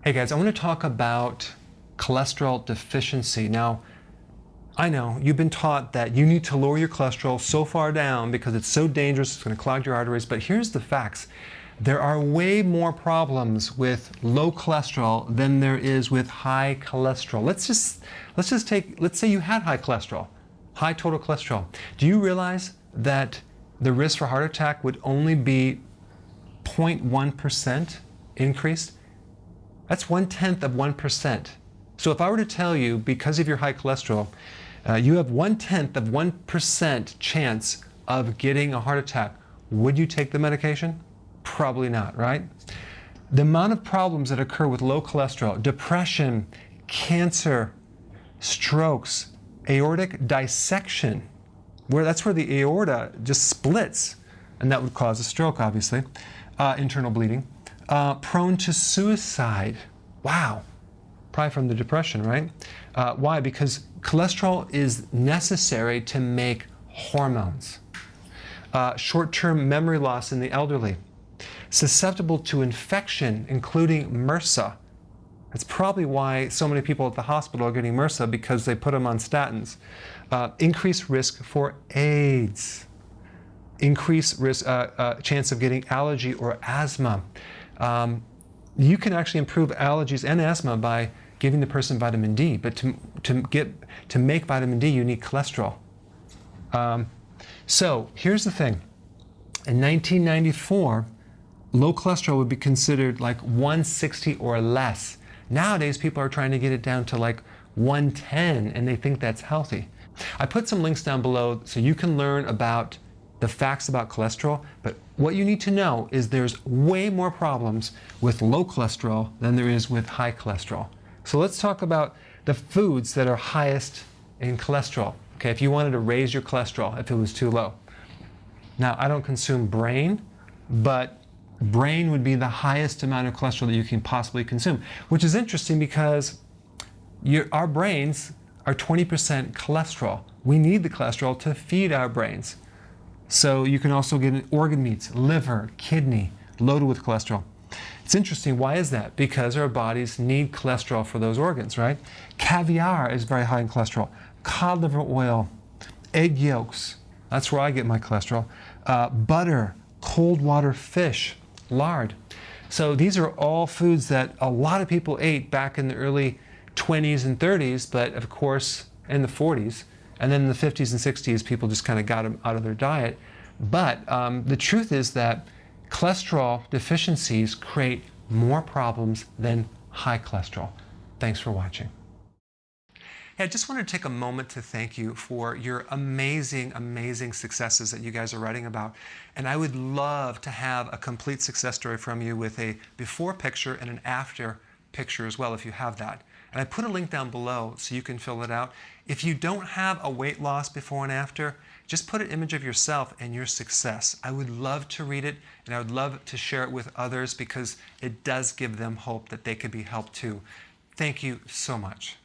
Hey guys, I want to talk about cholesterol deficiency. Now, I know you've been taught that you need to lower your cholesterol so far down because it's so dangerous, it's going to clog your arteries, but here's the facts. There are way more problems with low cholesterol than there is with high cholesterol. Let's say you had high cholesterol, high total cholesterol. Do you realize that the risk for heart attack would only be 0.1% increased? That's 1/10 of 1%. So if I were to tell you, because of your high cholesterol, you have 1/10 of 1% chance of getting a heart attack, would you take the medication? Probably not, right? The amount of problems that occur with low cholesterol, depression, cancer, strokes, aortic dissection, that's where the aorta just splits, and that would cause a stroke, obviously, internal bleeding. Prone to suicide. Wow. Probably from the depression, right? Why? Because cholesterol is necessary to make hormones. Short-term memory loss in the elderly. Susceptible to infection, including MRSA. That's probably why so many people at the hospital are getting MRSA, because they put them on statins. Increased risk for AIDS. Increased risk, chance of getting allergy or asthma. You can actually improve allergies and asthma by giving the person vitamin D, but to make vitamin D, you need cholesterol. So here's the thing. In 1994, low cholesterol would be considered like 160 or less. Nowadays, people are trying to get it down to like 110, and they think that's healthy. I put some links down below so you can learn about the facts about cholesterol, but what you need to know is there's way more problems with low cholesterol than there is with high cholesterol. So let's talk about the foods that are highest in cholesterol. Okay, if you wanted to raise your cholesterol if it was too low. Now, I don't consume brain, but brain would be the highest amount of cholesterol that you can possibly consume, which is interesting because our brains are 20% cholesterol. We need the cholesterol to feed our brains. So you can also get organ meats, liver, kidney, loaded with cholesterol. It's interesting. Why is that? Because our bodies need cholesterol for those organs, right? Caviar is very high in cholesterol. Cod liver oil, egg yolks. That's where I get my cholesterol. Butter, cold water fish, lard. So these are all foods that a lot of people ate back in the early 20s and 30s, but of course in the 40s. And then in the 50s and 60s, people just kind of got them out of their diet. But the truth is that cholesterol deficiencies create more problems than high cholesterol. Thanks for watching. Hey, I just wanted to take a moment to thank you for your amazing, amazing successes that you guys are writing about. And I would love to have a complete success story from you with a before picture and an after picture as well, if you have that. And I put a link down below so you can fill it out. If you don't have a weight loss before and after, just put an image of yourself and your success. I would love to read it, and I would love to share it with others because it does give them hope that they could be helped too. Thank you so much.